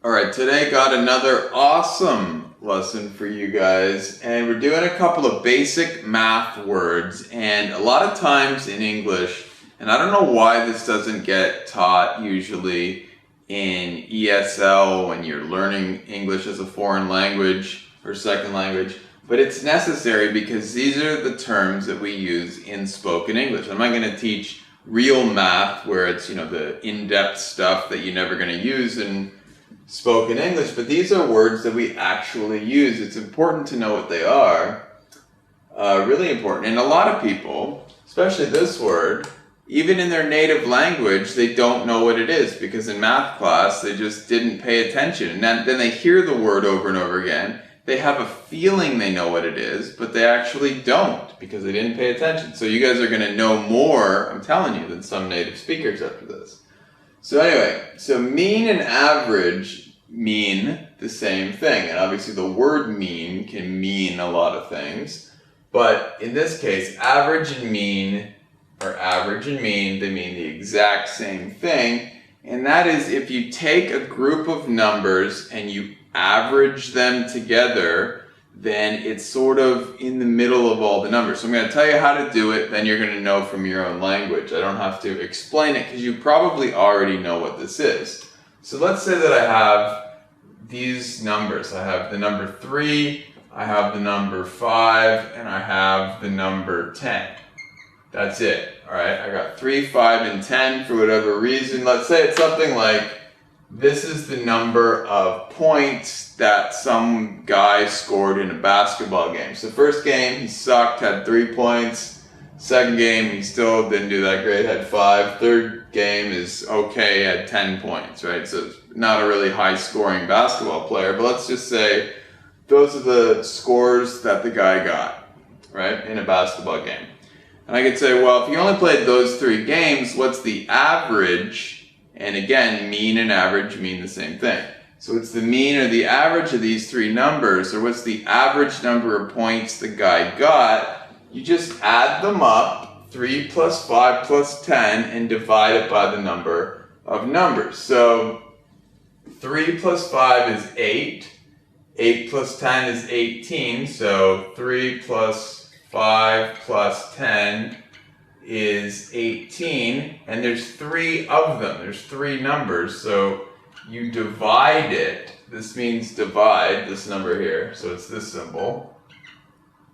Alright, today got another awesome lesson for you guys, and we're doing a couple of basic math words. And a lot of times in English, and I don't know why this doesn't get taught usually in ESL when you're learning English as a foreign language or second language, but it's necessary because these are the terms that we use in spoken English. I'm not going to teach real math where it's, the in-depth stuff that you're never going to use in spoken English, but these are words that we actually use. It's important to know what they are, really important. And a lot of people, especially this word, even in their native language, they don't know what it is because in math class they just didn't pay attention. And then they hear the word over and over again. They have a feeling they know what it is, but they actually don't because they didn't pay attention. So you guys are going to know more, I'm telling you, than some native speakers after this. So anyway, so mean and average mean the same thing. And obviously the word mean can mean a lot of things. But in this case, average and mean, they mean the exact same thing. And that is if you take a group of numbers and you average them together, then it's sort of in the middle of all the numbers. So I'm going to tell you how to do it, then you're going to know from your own language. I don't have to explain it because you probably already know what this is. So let's say that I have these numbers. I have the number 3, I have the number 5, and I have the number 10. That's it. Alright, I got 3, 5, and 10 for whatever reason. Let's say it's something like this is the number of points that some guy scored in a basketball game. So first game, he sucked, had 3 points. Second game, he still didn't do that great, had 5. Third game is okay, had 10 points, right? So it's not a really high scoring basketball player, but let's just say those are the scores that the guy got, right, in a basketball game. And I could say, well, if you only played those 3 games, what's the average? And again, mean and average mean the same thing. So it's the mean or the average of these 3 numbers, or what's the average number of points the guy got. You just add them up, 3 plus 5 plus 10, and divide it by the number of numbers. So 3 plus 5 is 8. 8 plus 10 is 18. So 3 plus 5 plus 10 is 18, and there's 3 of them. There's 3 numbers, so you divide it. This means divide, this number here, so it's this symbol.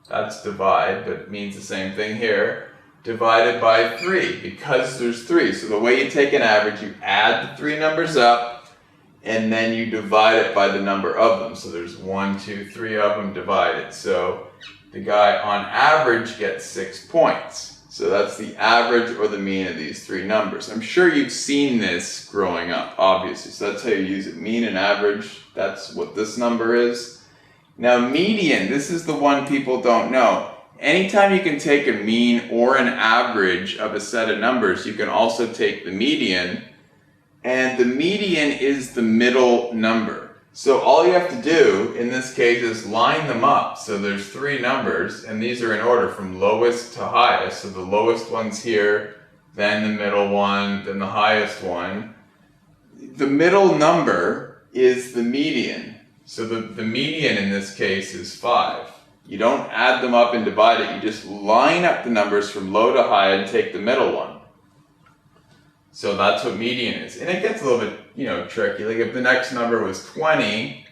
That's divide, but it means the same thing here. Divided by 3, because there's 3. So the way you take an average, you add the 3 numbers up, and then you divide it by the number of them. So there's 1, 2, 3 of them divided. So the guy on average gets 6 points. So that's the average or the mean of these 3 numbers. I'm sure you've seen this growing up, obviously. So that's how you use it. Mean and average, that's what this number is. Now median, this is the one people don't know. Anytime you can take a mean or an average of a set of numbers, you can also take the median. And the median is the middle number. So all you have to do in this case is line them up. So there's 3 numbers, and these are in order from lowest to highest. So the lowest one's here, then the middle one, then the highest one. The middle number is the median. So the median in this case is 5. You don't add them up and divide it. You just line up the numbers from low to high and take the middle one. So that's what median is. And it gets a little bit, tricky. Like if the next number was 20,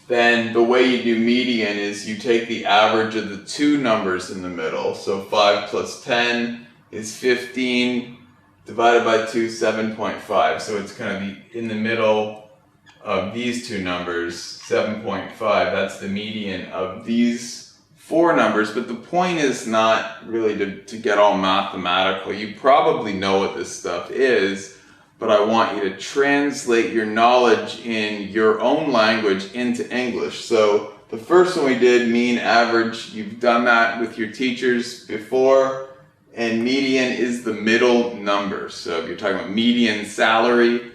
then the way you do median is you take the average of the 2 numbers in the middle. So 5 plus 10 is 15, divided by 2, 7.5. So it's kind of in the middle of these 2 numbers, 7.5. That's the median of these 4 numbers, but the point is not really to get all mathematical. You probably know what this stuff is, but I want you to translate your knowledge in your own language into English. So the first one we did, mean, average, you've done that with your teachers before, and median is the middle number. So if you're talking about median salary,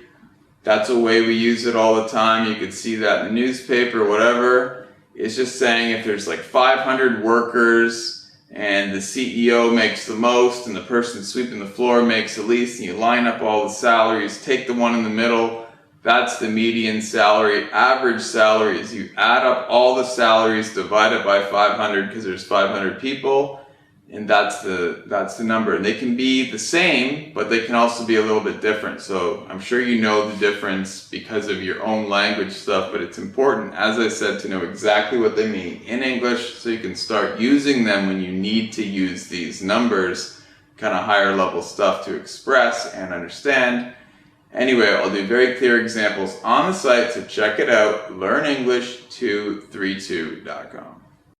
that's a way we use it all the time. You could see that in the newspaper, whatever. It's just saying if there's like 500 workers and the CEO makes the most and the person sweeping the floor makes the least, and you line up all the salaries, take the one in the middle, That's the median salary. Average salary is you add up all the salaries, divide it by 500 because there's 500 people, and that's the number. And they can be the same, but they can also be a little bit different. So I'm sure you know the difference because of your own language stuff, but it's important, as I said, to know exactly what they mean in English so you can start using them when you need to use these numbers, kind of higher level stuff to express and understand. Anyway, I'll do very clear examples on the site, so check it out, learnenglish232.com.